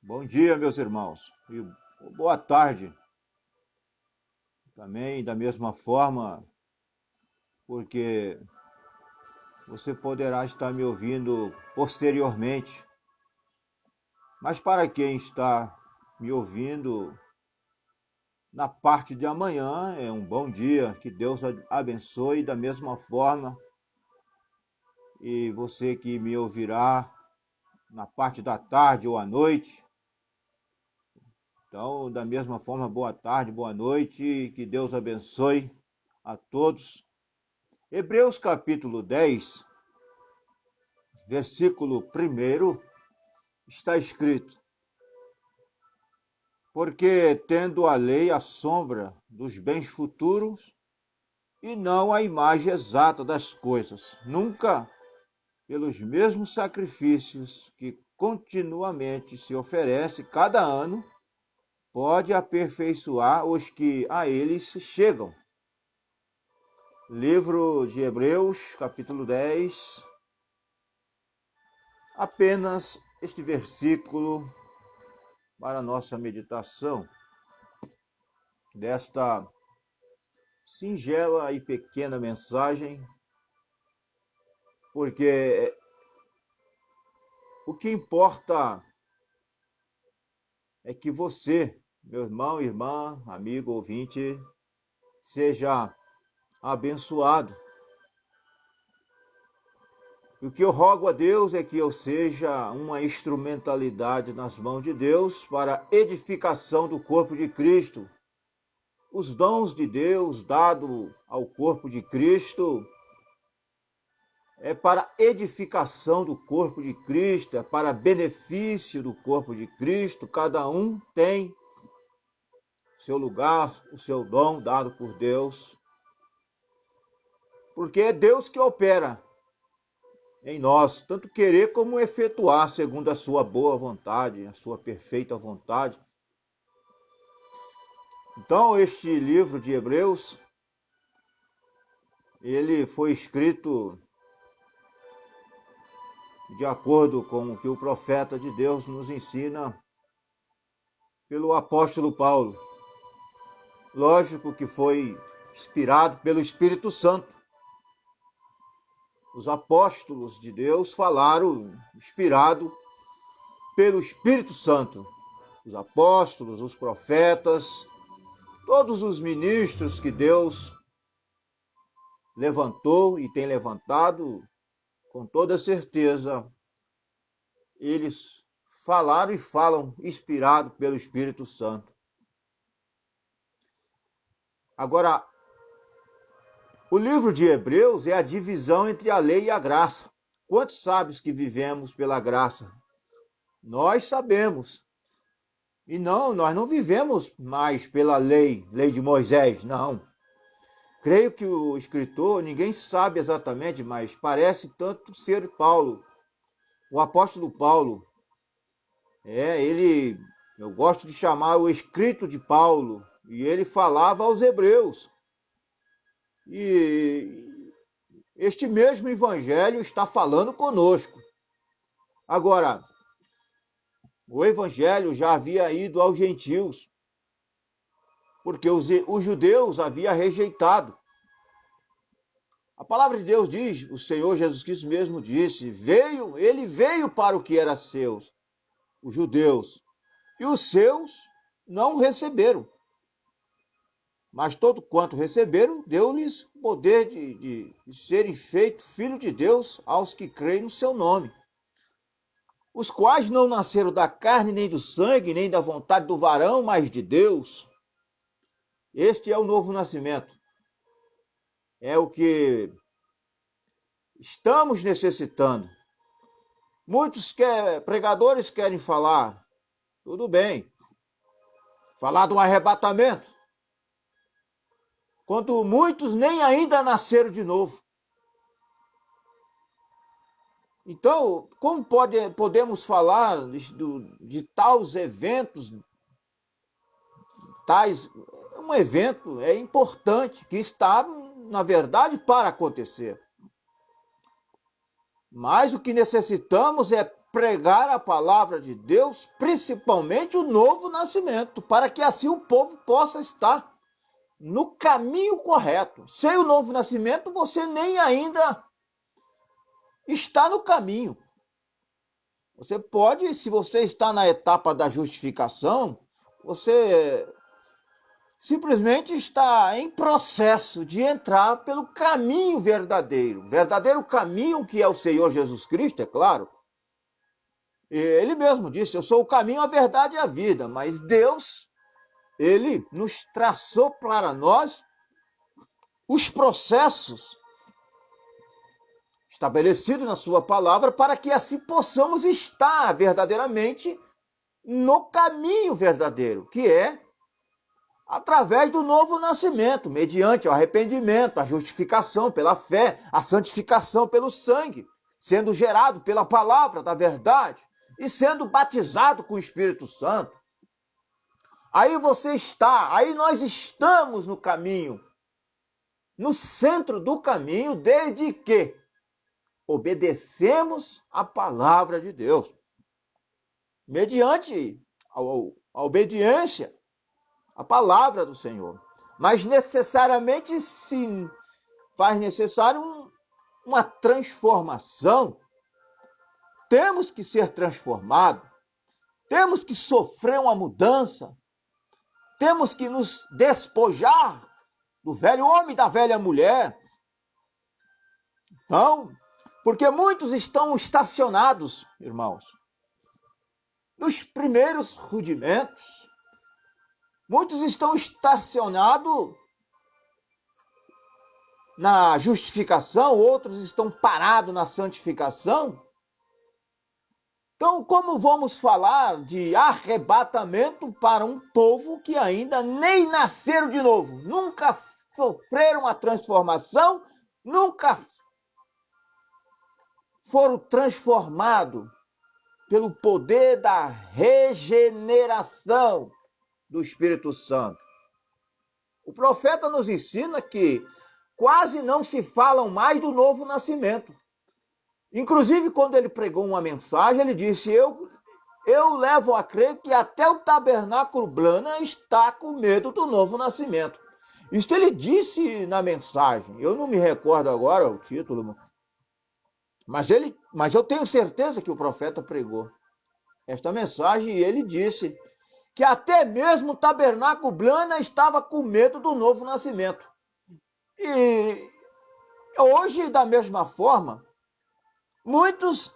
Bom dia, meus irmãos, e boa tarde também, da mesma forma, porque você poderá estar me ouvindo posteriormente, mas para quem está me ouvindo na parte de amanhã, é um bom dia, que Deus abençoe da mesma forma, e você que me ouvirá na parte da tarde ou à noite. Então, da mesma forma, boa tarde, boa noite, que Deus abençoe a todos. Hebreus capítulo 10, versículo 1, está escrito: Porque tendo a lei a sombra dos bens futuros, e não a imagem exata das coisas, nunca pelos mesmos sacrifícios que continuamente se oferece cada ano, pode aperfeiçoar os que a eles chegam. Livro de Hebreus, capítulo 10, apenas este versículo para a nossa meditação desta singela e pequena mensagem, porque o que importa é que você, meu irmão, irmã, amigo, ouvinte, seja abençoado. E o que eu rogo a Deus é que eu seja uma instrumentalidade nas mãos de Deus para a edificação do corpo de Cristo. Os dons de Deus dados ao corpo de Cristo é para edificação do corpo de Cristo, é para benefício do corpo de Cristo. Cada um tem seu lugar, o seu dom dado por Deus, porque é Deus que opera em nós, tanto querer como efetuar segundo a sua boa vontade, a sua perfeita vontade. Então, este livro de Hebreus, ele foi escrito de acordo com o que o profeta de Deus nos ensina pelo apóstolo Paulo. Lógico que foi inspirado pelo Espírito Santo. Os apóstolos de Deus falaram inspirado pelo Espírito Santo. Os apóstolos, os profetas, todos os ministros que Deus levantou e tem levantado, com toda certeza, eles falaram e falam inspirado pelo Espírito Santo. Agora, o livro de Hebreus é a divisão entre a lei e a graça. Quantos sabem que vivemos pela graça? Nós sabemos. E não, nós não vivemos mais pela lei de Moisés, não. Creio que o escritor, ninguém sabe exatamente, mas parece tanto ser Paulo, o apóstolo Paulo. Eu gosto de chamar o escrito de Paulo, e ele falava aos hebreus. E este mesmo evangelho está falando conosco. Agora, o evangelho já havia ido aos gentios, porque os judeus haviam rejeitado. A palavra de Deus diz, o Senhor Jesus Cristo mesmo disse, ele veio para o que era seus, os judeus, e os seus não o receberam. Mas todo quanto receberam, deu-lhes poder de serem feitos filhos de Deus aos que creem no seu nome. Os quais não nasceram da carne, nem do sangue, nem da vontade do varão, mas de Deus. Este é o novo nascimento. É o que estamos necessitando. Muitos pregadores querem falar, tudo bem, falar de um arrebatamento, quando muitos nem ainda nasceram de novo. Então, como podemos falar de tais eventos, um evento é importante, que está, na verdade, para acontecer. Mas o que necessitamos é pregar a palavra de Deus, principalmente o novo nascimento, para que assim o povo possa estar no caminho correto. Sem o novo nascimento, você nem ainda está no caminho. Você pode, se você está na etapa da justificação, você simplesmente está em processo de entrar pelo caminho verdadeiro. Verdadeiro caminho que é o Senhor Jesus Cristo, é claro. Ele mesmo disse, eu sou o caminho, a verdade e a vida. Mas Deus, Ele nos traçou para nós os processos estabelecidos na sua palavra para que assim possamos estar verdadeiramente no caminho verdadeiro, que é através do novo nascimento, mediante o arrependimento, a justificação pela fé, a santificação pelo sangue, sendo gerado pela palavra da verdade e sendo batizado com o Espírito Santo. Aí você está, aí nós estamos no caminho, no centro do caminho, desde que obedecemos a palavra de Deus. Mediante a obediência à palavra do Senhor. Mas necessariamente se faz necessário uma transformação. Temos que ser transformados. Temos que sofrer uma mudança. Temos que nos despojar do velho homem e da velha mulher. Então, porque muitos estão estacionados, irmãos, nos primeiros rudimentos. Muitos estão estacionados na justificação, outros estão parados na santificação. Então, como vamos falar de arrebatamento para um povo que ainda nem nasceram de novo, nunca sofreram a transformação, nunca foram transformados pelo poder da regeneração do Espírito Santo? O profeta nos ensina que quase não se falam mais do novo nascimento. Inclusive, quando ele pregou uma mensagem, ele disse, eu levo a crer que até o tabernáculo Blana está com medo do novo nascimento. Isso ele disse na mensagem. Eu não me recordo agora o título, mas eu tenho certeza que o profeta pregou esta mensagem e ele disse que até mesmo o tabernáculo Blana estava com medo do novo nascimento. E hoje, da mesma forma, muitos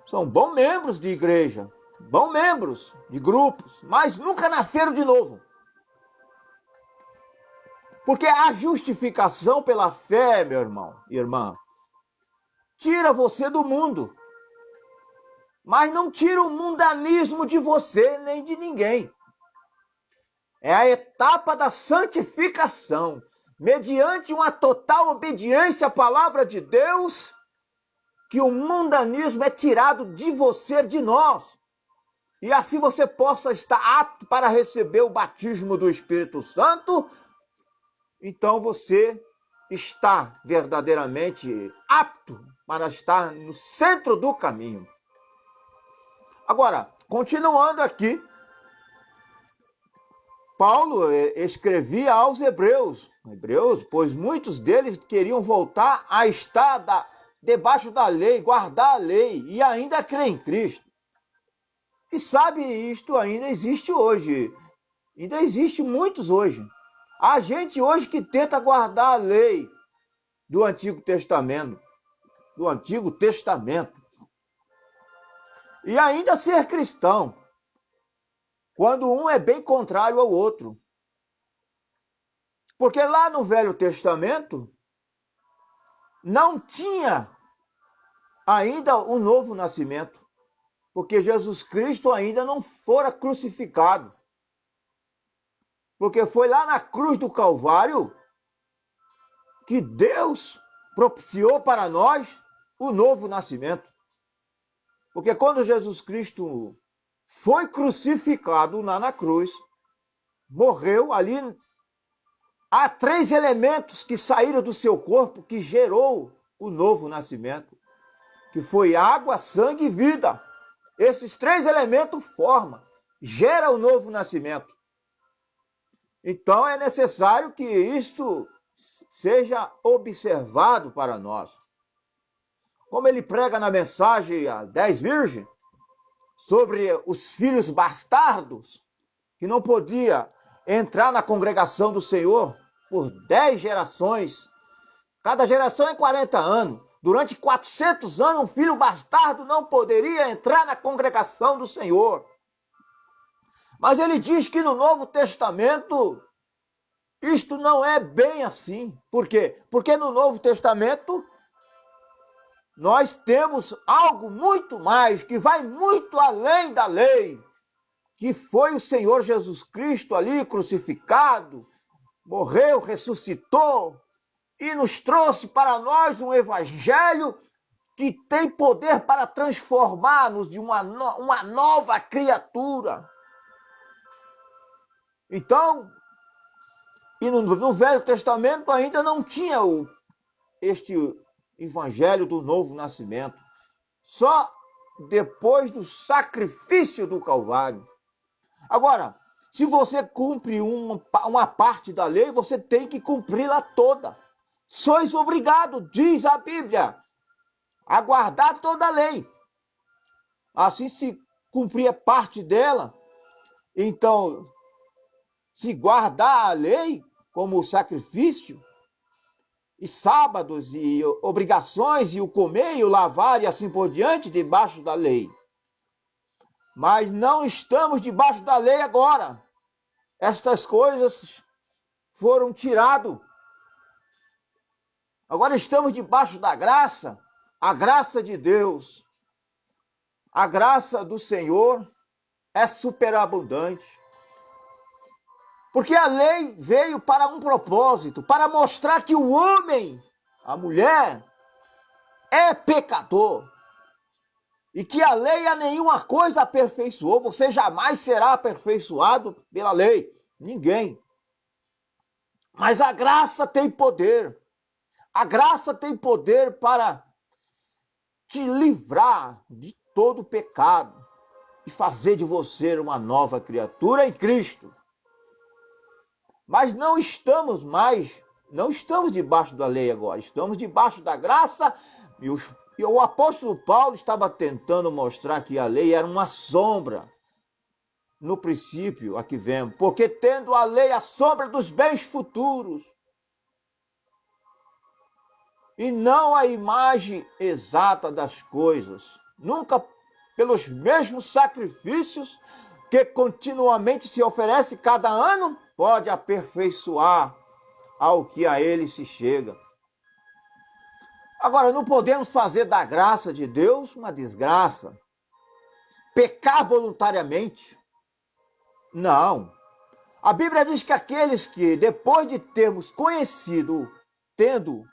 são bons membros de igreja, bons membros de grupos, mas nunca nasceram de novo. Porque a justificação pela fé, meu irmão e irmã, tira você do mundo. Mas não tira o mundanismo de você nem de ninguém. É a etapa da santificação. Mediante uma total obediência à palavra de Deus, que o mundanismo é tirado de você, de nós. E assim você possa estar apto para receber o batismo do Espírito Santo. Então você está verdadeiramente apto para estar no centro do caminho. Agora, continuando aqui, Paulo escrevia aos hebreus, pois muitos deles queriam voltar a estar debaixo da lei, guardar a lei e ainda crer em Cristo. E sabe, isto ainda existe hoje, ainda existe muitos hoje. Há gente hoje que tenta guardar a lei do Antigo Testamento, e ainda ser cristão, quando um é bem contrário ao outro. Porque lá no Velho Testamento não tinha ainda o novo nascimento, porque Jesus Cristo ainda não fora crucificado. Porque foi lá na cruz do Calvário que Deus propiciou para nós o novo nascimento. Porque quando Jesus Cristo foi crucificado lá na cruz, morreu ali, há 3 elementos que saíram do seu corpo que gerou o novo nascimento, que foi água, sangue e vida. Esses três elementos gera o novo nascimento. Então é necessário que isto seja observado para nós. Como ele prega na mensagem a 10 virgens, sobre os filhos bastardos, que não podia entrar na congregação do Senhor por 10 gerações. Cada geração é 40 anos. Durante 400 anos, um filho bastardo não poderia entrar na congregação do Senhor. Mas ele diz que no Novo Testamento, isto não é bem assim. Por quê? Porque no Novo Testamento, nós temos algo muito mais, que vai muito além da lei, que foi o Senhor Jesus Cristo ali crucificado, morreu, ressuscitou, e nos trouxe para nós um evangelho que tem poder para transformar-nos de uma nova criatura. Então, e no Velho Testamento ainda não tinha este evangelho do novo nascimento. Só depois do sacrifício do Calvário. Agora, se você cumpre uma parte da lei, você tem que cumpri-la toda. Sois obrigados, diz a Bíblia, a guardar toda a lei. Assim, se cumprir parte dela, então, se guardar a lei como sacrifício, e sábados, e obrigações, e o comer, e o lavar, e assim por diante, debaixo da lei. Mas não estamos debaixo da lei agora. Estas coisas foram tiradas. Agora estamos debaixo da graça, a graça de Deus. A graça do Senhor é superabundante. Porque a lei veio para um propósito, para mostrar que o homem, a mulher, é pecador. E que a lei a nenhuma coisa aperfeiçoou. Você jamais será aperfeiçoado pela lei. Ninguém. Mas a graça tem poder. A graça tem poder para te livrar de todo pecado e fazer de você uma nova criatura em Cristo. Mas não estamos debaixo da lei agora, estamos debaixo da graça, e o apóstolo Paulo estava tentando mostrar que a lei era uma sombra. No princípio, aqui vemos, porque tendo a lei a sombra dos bens futuros, e não a imagem exata das coisas, nunca pelos mesmos sacrifícios que continuamente se oferece cada ano, pode aperfeiçoar ao que a ele se chega. Agora, não podemos fazer da graça de Deus uma desgraça. Pecar voluntariamente. Não. A Bíblia diz que aqueles que, depois de termos tendo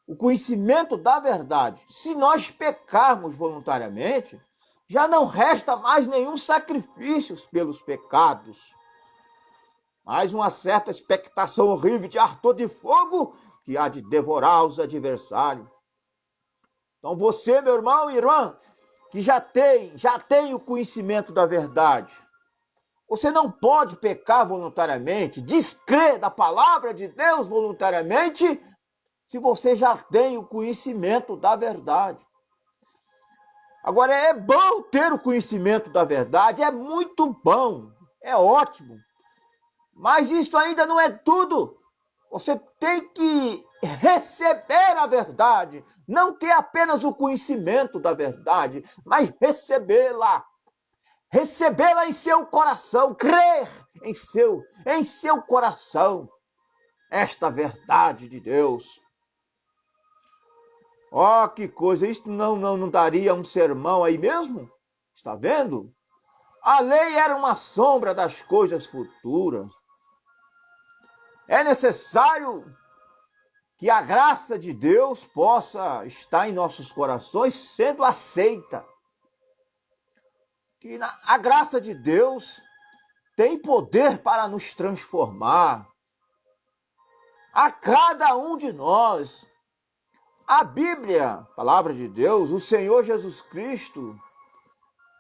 o conhecimento da verdade, se nós pecarmos voluntariamente, já não resta mais nenhum sacrifício pelos pecados. Mais uma certa expectação horrível de ardor de fogo que há de devorar os adversários. Então você, meu irmão e irmã, que já tem o conhecimento da verdade, você não pode pecar voluntariamente, descrer da palavra de Deus voluntariamente, se você já tem o conhecimento da verdade. Agora, é bom ter o conhecimento da verdade, é muito bom, é ótimo. Mas isso ainda não é tudo. Você tem que receber a verdade, não ter apenas o conhecimento da verdade, mas recebê-la. Recebê-la em seu coração, crer em seu coração esta verdade de Deus. Ó, que coisa, isso não daria um sermão aí mesmo? Está vendo? A lei era uma sombra das coisas futuras. É necessário que a graça de Deus possa estar em nossos corações sendo aceita. Que a graça de Deus tem poder para nos transformar. A cada um de nós. A Bíblia, a palavra de Deus, o Senhor Jesus Cristo,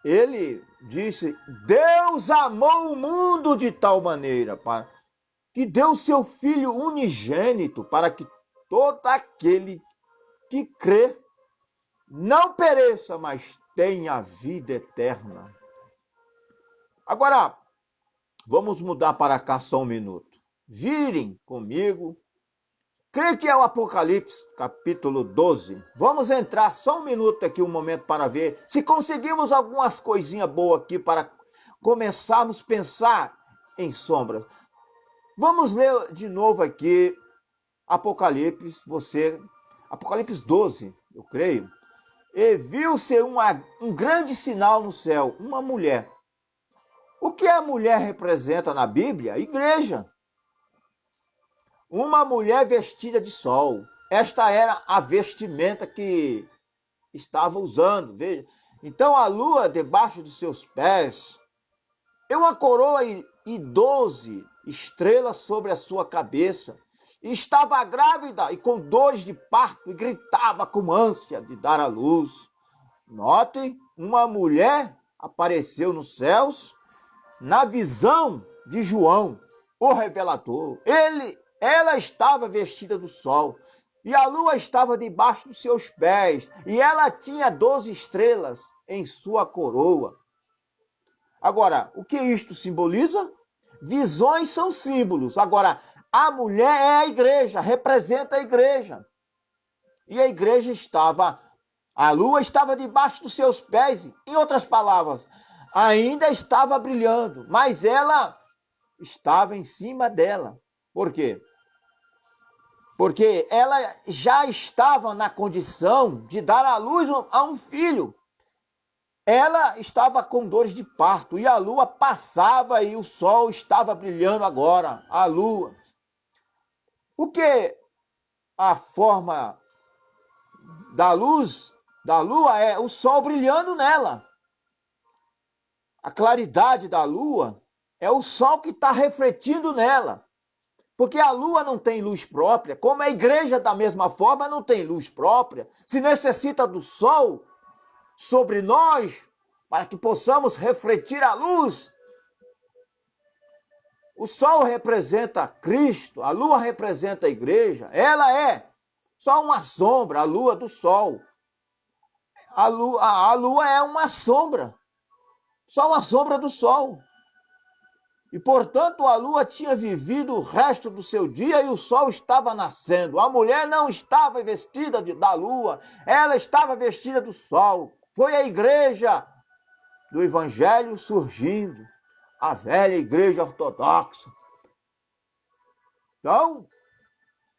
ele disse: Deus amou o mundo de tal maneira que deu seu Filho unigênito para que todo aquele que crê não pereça, mas tenha vida eterna. Agora, vamos mudar para cá só um minuto. Virem comigo. Creio que é o Apocalipse, capítulo 12. Vamos entrar só um minuto aqui, um momento, para ver se conseguimos algumas coisinhas boas aqui para começarmos a pensar em sombras. Vamos ler de novo aqui Apocalipse, Apocalipse 12, eu creio. E viu-se um grande sinal no céu, uma mulher. O que a mulher representa na Bíblia? A igreja. Uma mulher vestida de sol. Esta era a vestimenta que estava usando. Veja. Então a lua debaixo de seus pés. E uma coroa e 12 estrelas sobre a sua cabeça. E estava grávida e com dores de parto e gritava com ânsia de dar à luz. Notem, uma mulher apareceu nos céus na visão de João, o revelador. Ela estava vestida do sol, e a lua estava debaixo dos seus pés, e ela tinha 12 estrelas em sua coroa. Agora, o que isto simboliza? Visões são símbolos. Agora, a mulher é a igreja, representa a igreja. E a igreja a lua estava debaixo dos seus pés, em outras palavras, ainda estava brilhando, mas ela estava em cima dela. Por quê? Porque ela já estava na condição de dar à luz a um filho. Ela estava com dores de parto e a lua passava e o sol estava brilhando agora, a lua. O que a forma da luz, da lua, é o sol brilhando nela. A claridade da lua é o sol que está refletindo nela. Porque a lua não tem luz própria, como a igreja da mesma forma não tem luz própria, se necessita do sol sobre nós para que possamos refletir a luz. O sol representa Cristo, a lua representa a igreja, ela é só uma sombra, a lua do sol. A lua é uma sombra, só uma sombra do sol. E, portanto, a lua tinha vivido o resto do seu dia e o sol estava nascendo. A mulher não estava vestida da lua, ela estava vestida do sol. Foi a igreja do Evangelho surgindo, a velha igreja ortodoxa. Então,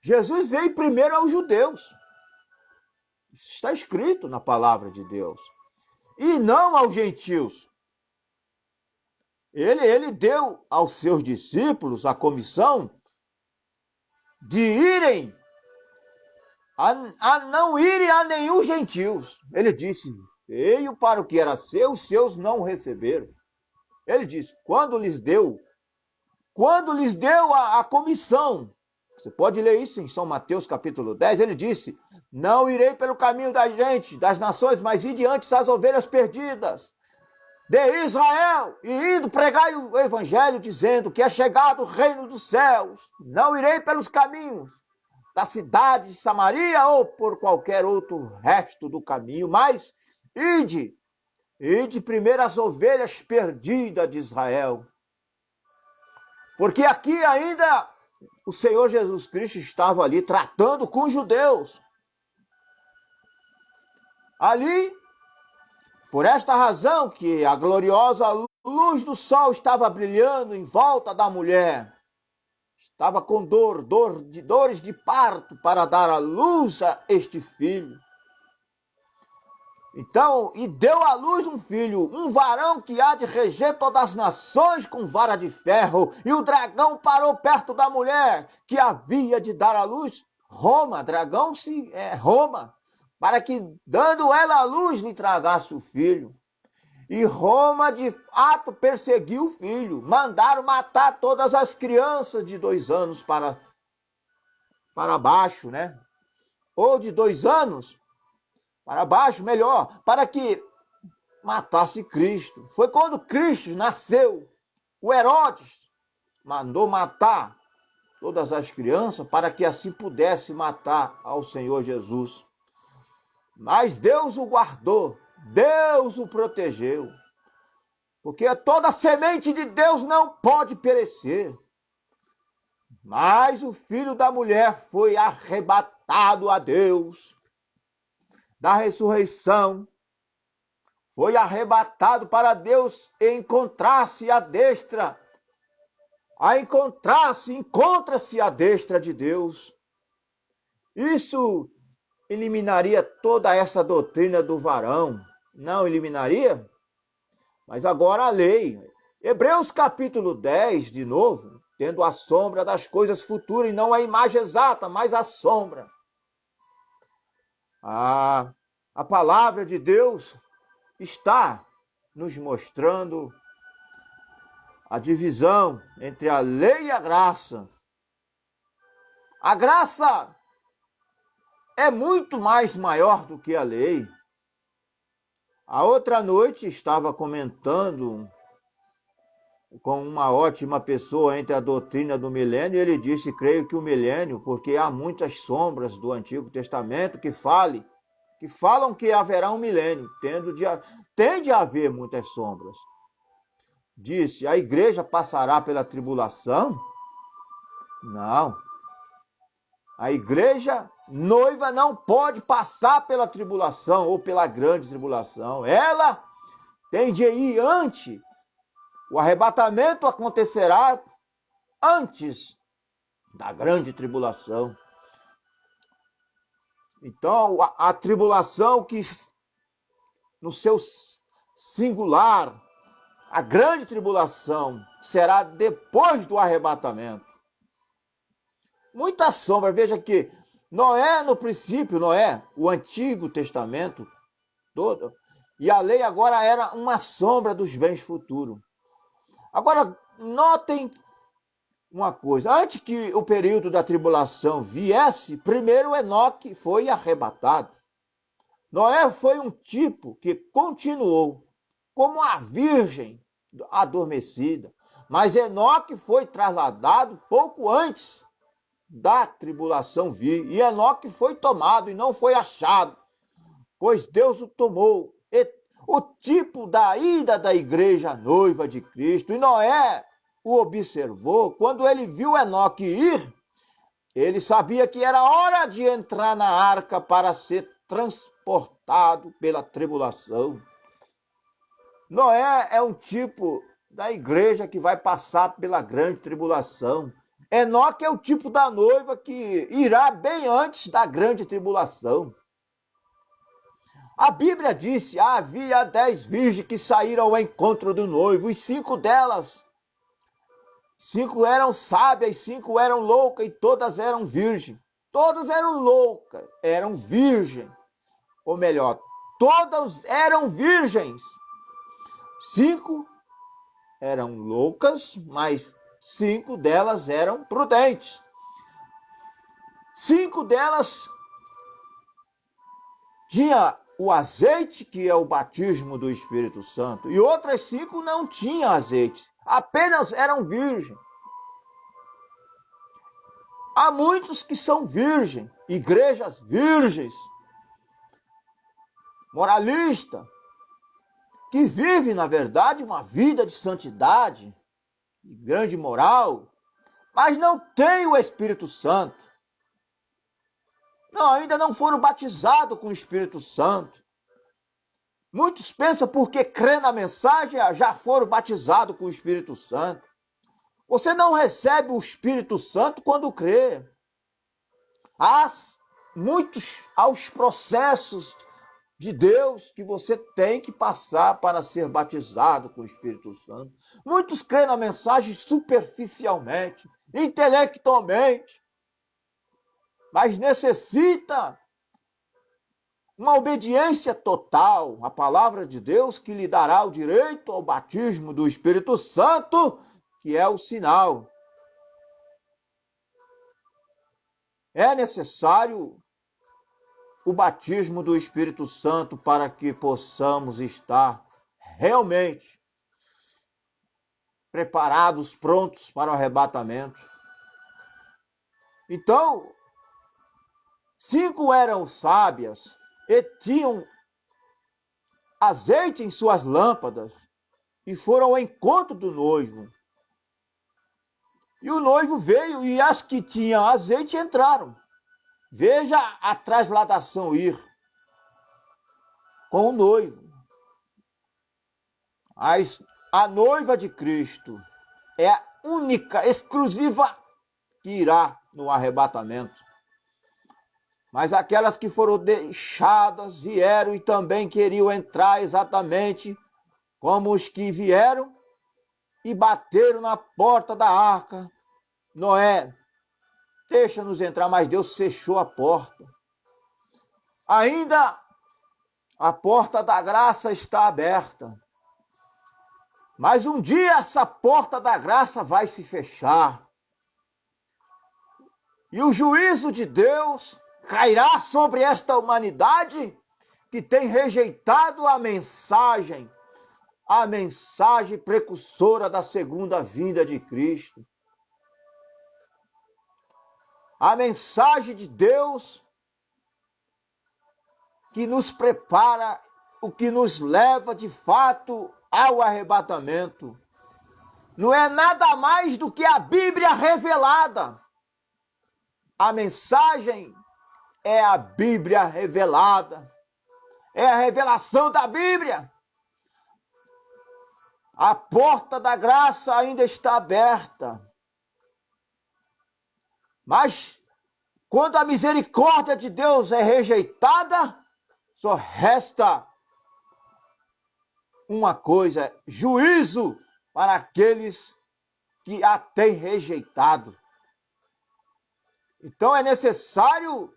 Jesus veio primeiro aos judeus. Isso está escrito na palavra de Deus. E não aos gentios. Ele deu aos seus discípulos a comissão de irem a não irem a nenhum gentios. Ele disse: veio para o que era seu, os seus não o receberam. Ele disse: quando lhes deu a comissão, você pode ler isso em São Mateus capítulo 10, ele disse: não irei pelo caminho da gente, das nações, mas ir diante das ovelhas perdidas de Israel, e indo pregar o evangelho, dizendo que é chegado o reino dos céus. Não irei pelos caminhos da cidade de Samaria ou por qualquer outro resto do caminho, mas ide primeiro as ovelhas perdidas de Israel. Porque aqui ainda o Senhor Jesus Cristo estava ali tratando com os judeus. Ali, por esta razão que a gloriosa luz do sol estava brilhando em volta da mulher. Estava com dores de parto para dar à luz a este filho. Então, e deu à luz um filho, um varão que há de reger todas as nações com vara de ferro. E o dragão parou perto da mulher que havia de dar à luz. Roma, dragão é Roma, para que, dando ela à luz, lhe tragasse o filho. E Roma, de fato, perseguiu o filho. Mandaram matar todas as crianças de 2 anos para baixo, né? ou de 2 anos para baixo, melhor, para que matasse Cristo. Foi quando Cristo nasceu, o Herodes mandou matar todas as crianças para que assim pudesse matar ao Senhor Jesus. Mas Deus o guardou, Deus o protegeu, porque toda semente de Deus não pode perecer. Mas o filho da mulher foi arrebatado a Deus, da ressurreição, foi arrebatado para Deus encontrar-se à destra, encontra-se à destra de Deus. Isso eliminaria toda essa doutrina do varão, não eliminaria? Mas agora a lei. Hebreus capítulo 10, de novo, tendo a sombra das coisas futuras, e não a imagem exata, mas a sombra. A palavra de Deus está nos mostrando a divisão entre a lei e a graça. A graça é muito mais maior do que a lei. A outra noite estava comentando com uma ótima pessoa entre a doutrina do milênio, e ele disse, creio que o milênio, porque há muitas sombras do Antigo Testamento que falam que haverá um milênio, tende a haver muitas sombras. Disse, a igreja passará pela tribulação? Não. A igreja noiva não pode passar pela tribulação ou pela grande tribulação. Ela tem de ir antes. O arrebatamento acontecerá antes da grande tribulação. Então, a tribulação que, no seu singular, a grande tribulação será depois do arrebatamento. Muita sombra. Veja que Noé, no princípio, o Antigo Testamento todo, e a lei agora era uma sombra dos bens futuros. Agora, notem uma coisa. Antes que o período da tribulação viesse, primeiro Enoque foi arrebatado. Noé foi um tipo que continuou como a virgem adormecida. Mas Enoque foi trasladado pouco antes da tribulação vir. E Enoque foi tomado e não foi achado, pois Deus o tomou. O tipo da ida da igreja noiva de Cristo. E Noé o observou. Quando ele viu Enoque ir, ele sabia que era hora de entrar na arca para ser transportado pela tribulação. Noé é um tipo da igreja que vai passar pela grande tribulação. Enoque é o tipo da noiva que irá bem antes da grande tribulação. A Bíblia disse, havia 10 virgens que saíram ao encontro do noivo, e 5 delas, 5 eram sábias, 5 eram loucas, e todas eram virgens. Todas eram loucas, eram virgens. Ou melhor, todas eram virgens. 5 eram loucas, mas 5 delas eram prudentes. 5 delas tinha o azeite, que é o batismo do Espírito Santo, e outras 5 não tinham azeite, apenas eram virgens. Há muitos que são virgens, igrejas virgens, moralistas, que vivem, na verdade, uma vida de santidade, de grande moral, mas não têm o Espírito Santo. Não, ainda não foram batizados com o Espírito Santo. Muitos pensam porque crê na mensagem, já foram batizados com o Espírito Santo. Você não recebe o Espírito Santo quando crê. Há aos processos de Deus que você tem que passar para ser batizado com o Espírito Santo. Muitos creem na mensagem superficialmente, intelectualmente, mas necessita uma obediência total à palavra de Deus, que lhe dará o direito ao batismo do Espírito Santo, que é o sinal. É necessário o batismo do Espírito Santo para que possamos estar realmente preparados, prontos para o arrebatamento. Então, 5 eram sábias e tinham azeite em suas lâmpadas e foram ao encontro do noivo. E o noivo veio e as que tinham azeite entraram. Veja a transladação ir com o noivo. A noiva de Cristo é a única, exclusiva que irá no arrebatamento. Mas aquelas que foram deixadas vieram e também queriam entrar exatamente como os que vieram e bateram na porta da arca. Noé, deixa-nos entrar, mas Deus fechou a porta. Ainda a porta da graça está aberta. Mas um dia essa porta da graça vai se fechar. E o juízo de Deus cairá sobre esta humanidade que tem rejeitado a mensagem precursora da segunda vinda de Cristo. A mensagem de Deus que nos prepara, o que nos leva de fato ao arrebatamento. Não é nada mais do que a Bíblia revelada. A mensagem é a Bíblia revelada. É a revelação da Bíblia. A porta da graça ainda está aberta. Mas quando a misericórdia de Deus é rejeitada, só resta uma coisa: juízo para aqueles que a têm rejeitado. Então é necessário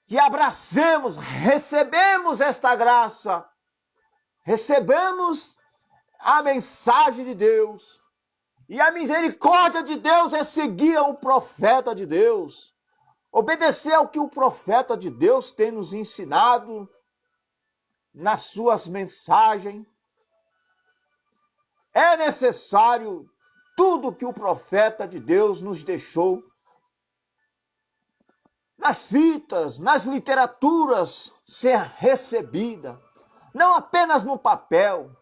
que abracemos, recebemos esta graça, recebemos a mensagem de Deus. E a misericórdia de Deus é seguir o profeta de Deus, obedecer ao que o profeta de Deus tem nos ensinado nas suas mensagens. É necessário tudo que o profeta de Deus nos deixou nas fitas, nas literaturas, ser recebida, não apenas no papel.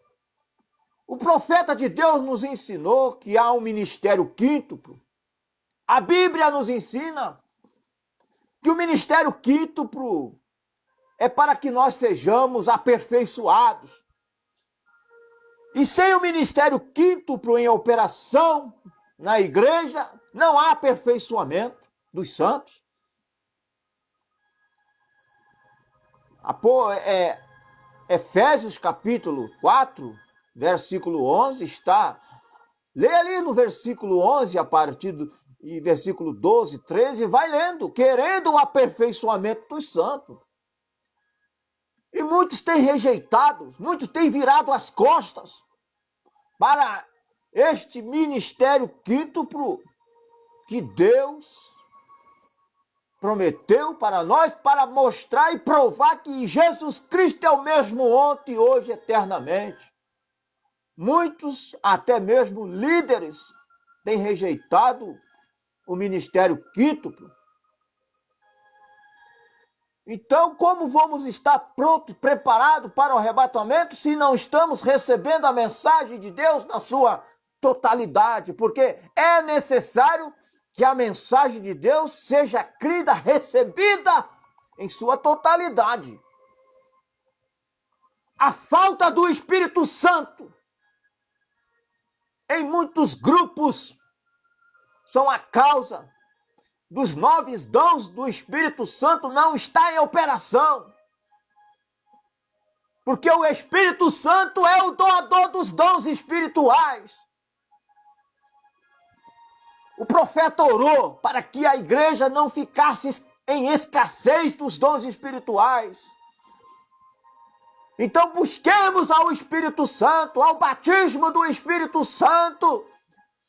O profeta de Deus nos ensinou que há um ministério quíntuplo. A Bíblia nos ensina que o ministério quíntuplo é para que nós sejamos aperfeiçoados. E sem o ministério quíntuplo em operação na igreja, não há aperfeiçoamento dos santos. Efésios capítulo 4, versículo 11 está. Lê ali no versículo 11, a partir do versículo 12, 13, vai lendo, querendo o aperfeiçoamento dos santos. E muitos têm rejeitado, muitos têm virado as costas para este ministério quíntuplo que Deus prometeu para nós, para mostrar e provar que Jesus Cristo é o mesmo ontem, hoje, eternamente. Muitos, até mesmo líderes, têm rejeitado o ministério quíntuplo. Então, como vamos estar prontos, preparados para o arrebatamento, se não estamos recebendo a mensagem de Deus na sua totalidade? Porque é necessário que a mensagem de Deus seja crida, recebida em sua totalidade. A falta do Espírito Santo em muitos grupos são a causa dos 9 dons do Espírito Santo não estar em operação. Porque o Espírito Santo é o doador dos dons espirituais. O profeta orou para que a igreja não ficasse em escassez dos dons espirituais. Então busquemos ao Espírito Santo, ao batismo do Espírito Santo.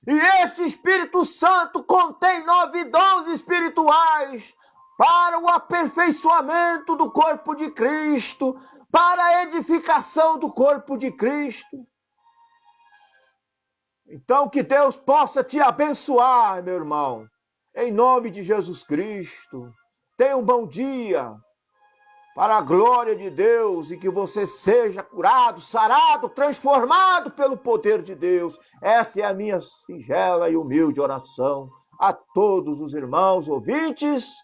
E este Espírito Santo contém 9 dons espirituais. para o aperfeiçoamento do corpo de Cristo, para a edificação do corpo de Cristo. Então, que Deus possa te abençoar, meu irmão, em nome de Jesus Cristo. Tenha um bom dia, para a glória de Deus, e que você seja curado, sarado, transformado pelo poder de Deus. Essa é a minha singela e humilde oração a todos os irmãos ouvintes.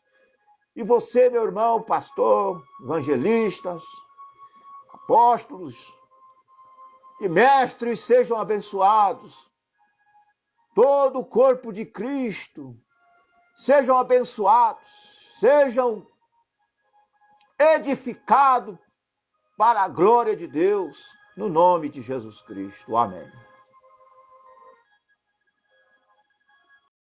E você, meu irmão, pastor, evangelistas, apóstolos e mestres, sejam abençoados. Todo o corpo de Cristo, sejam abençoados, sejam edificados para a glória de Deus, no nome de Jesus Cristo. Amém.